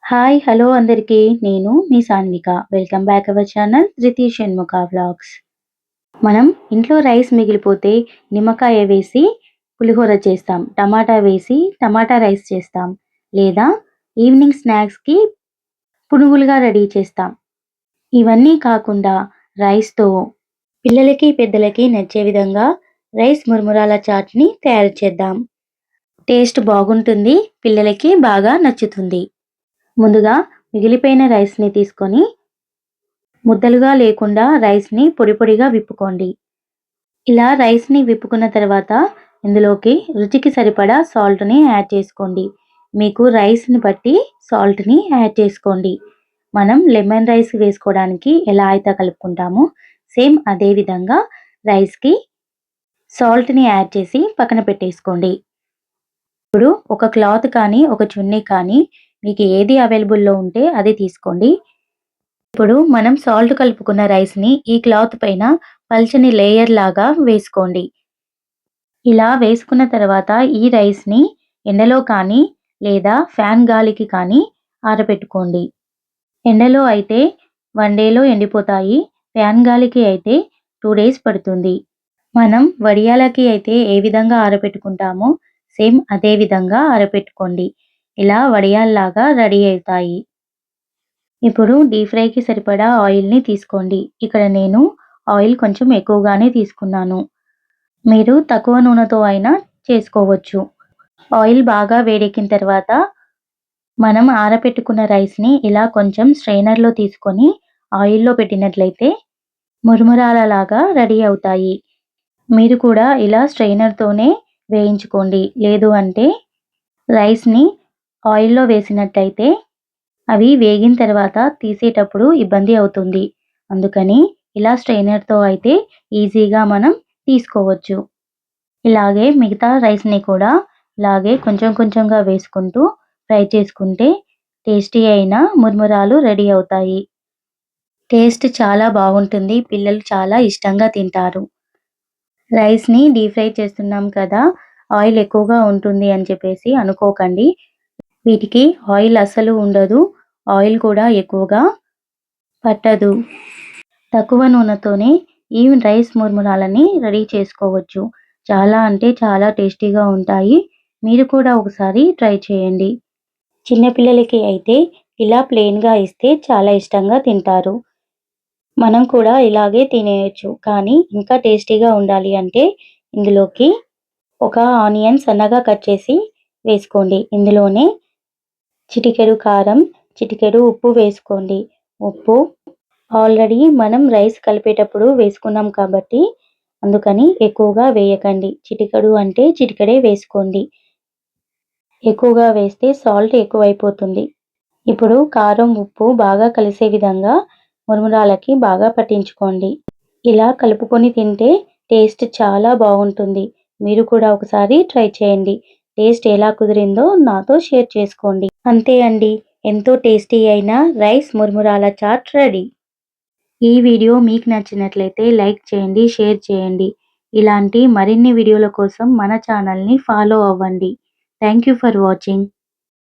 Hi! Hello అందరికీ. నేను మీ Sanvika. Welcome back our channel 'Dhruthi Shanmukha vlogs'. మనం ఇంట్లో రైస్ మిగిలిపోతే నిమ్మకాయ వేసి పులిహోర చేస్తాం. టమాటా వేసి టమాటా రైస్ చేస్తాం. లేదా ఈవినింగ్ స్నాక్స్‌కి పునుగులుగా రెడీ చేస్తాం. ఇవన్నీ కాకుండా రైస్‌తో పిల్లలకి, పెద్దలకి నచ్చే విధంగా రైస్ మురుమురాల చాట్‌ని తయారు చేద్దాం. టేస్ట్ బాగుంటుంది. పిల్లలకి బాగా నచ్చుతుంది. ముందుగా మిగిలిపోయిన రైస్‌ని తీసుకొని ముద్దలుగా లేకుండా రైస్‌ని పొడి పొడిగా విప్పుకోండి. ఇలా రైస్‌ని విప్పుకున్న తర్వాత ఇందులోకి రుచికి సరిపడా సాల్ట్‌ని యాడ్ చేసుకోండి. మీకు రైస్‌ని బట్టి సాల్ట్‌ని యాడ్ చేసుకోండి. మనం లెమన్ రైస్ వేసుకోవడానికి ఎలా అయితే కలుపుకుంటామో సేమ్ అదే విధంగా రైస్‌కి సాల్ట్‌ని యాడ్ చేసి పక్కన పెట్టేసుకోండి. ఇప్పుడు ఒక క్లాత్ కానీ, ఒక చున్నీ కానీ మీకు ఏది అవైలబుల్‌లో ఉంటే అది తీసుకోండి. ఇప్పుడు మనం సాల్ట్ కలుపుకున్న రైస్‌ని ఈ క్లాత్ పైన పల్చని లేయర్ లాగా వేసుకోండి. ఇలా వేసుకున్న తర్వాత ఈ రైస్‌ని ఎండలో కానీ, లేదా ఫ్యాన్ గాలికి కానీ ఆరబెట్టుకోండి. ఎండలో అయితే 1 డేలో ఎండిపోతాయి. ఫ్యాన్ గాలికి అయితే 2 డేస్ పడుతుంది. మనం వడియాలకి అయితే ఏ విధంగా ఆరబెట్టుకుంటామో సేమ్ అదే విధంగా ఆరబెట్టుకోండి. ఇలా వడియాల్లాగా రెడీ అవుతాయి. ఇప్పుడు డీప్ ఫ్రైకి సరిపడా ఆయిల్‌ని తీసుకోండి. ఇక్కడ నేను ఆయిల్ కొంచెం ఎక్కువగానే తీసుకున్నాను. మీరు తక్కువ నూనెతో అయినా చేసుకోవచ్చు. ఆయిల్ బాగా వేడెక్కిన తర్వాత మనం ఆరబెట్టుకున్న రైస్‌ని ఇలా కొంచెం స్ట్రెయినర్‌లో తీసుకొని ఆయిల్‌లో పెట్టినట్లయితే మురుమురాలలాగా రెడీ అవుతాయి. మీరు కూడా ఇలా స్ట్రెయినర్‌తోనే వేయించుకోండి. లేదు అంటే రైస్‌ని ఆయిల్‌లో వేసినట్టయితే అవి వేగిన తర్వాత తీసేటప్పుడు ఇబ్బంది అవుతుంది. అందుకని ఇలా స్ట్రెయినర్‌తో అయితే ఈజీగా మనం తీసుకోవచ్చు. ఇలాగే మిగతా రైస్‌ని కూడా ఇలాగే కొంచెం కొంచెంగా వేసుకుంటూ ఫ్రై చేసుకుంటే టేస్టీ అయిన మురుమురాలు రెడీ అవుతాయి. టేస్ట్ చాలా బాగుంటుంది. పిల్లలు చాలా ఇష్టంగా తింటారు. రైస్‌ని డీప్ ఫ్రై చేస్తున్నాం కదా! ఆయిల్ ఎక్కువగా ఉంటుంది అని చెప్పేసి అనుకోకండి. వీటికి ఆయిల్ అస్సలు ఉండదు. ఆయిల్ కూడా ఎక్కువగా పట్టదు. తక్కువ నూనెతోనే ఈ రైస్ మురుమురాలని రెడీ చేసుకోవచ్చు. చాలా అంటే చాలా టేస్టీగా ఉంటాయి. మీరు కూడా ఒకసారి ట్రై చేయండి. చిన్న పిల్లలకి అయితే ఇలా ప్లెయిన్‌గా ఇస్తే చాలా ఇష్టంగా తింటారు. మనం కూడా ఇలాగే తినేయొచ్చు. కానీ ఇంకా టేస్టీగా ఉండాలి అంటే ఇందులోకి ఒక ఆనియన్ సన్నగా కట్ చేసి వేసుకోండి. ఇందులోనే చిటికెడు కారం, చిటికెడు ఉప్పు వేసుకోండి. ఉప్పు ఆల్రెడీ మనం రైస్ కలిపేటప్పుడు వేసుకున్నాం కాబట్టి అందుకని ఎక్కువగా వేయకండి. చిటికెడు అంటే చిటికెడే వేసుకోండి. ఎక్కువగా వేస్తే సాల్ట్ ఎక్కువైపోతుంది. ఇప్పుడు కారం, ఉప్పు బాగా కలిసే విధంగా మురుమురాలకి బాగా పట్టించుకోండి. ఇలా కలుపుకొని తింటే టేస్ట్ చాలా బాగుంటుంది. మీరు కూడా ఒకసారి ట్రై చేయండి. టేస్ట్ ఎలా కుదిరిందో నాతో షేర్ చేసుకోండి. అంతే అండి. ఎంతో టేస్టీ అయిన రైస్ మురుమురాల చాట్ రెడీ. ఈ వీడియో మీకు నచ్చినట్లయితే లైక్ చేయండి, షేర్ చేయండి. ఇలాంటి మరిన్ని వీడియోల కోసం మన ఛానల్‌ని ఫాలో అవ్వండి. Thank you for watching.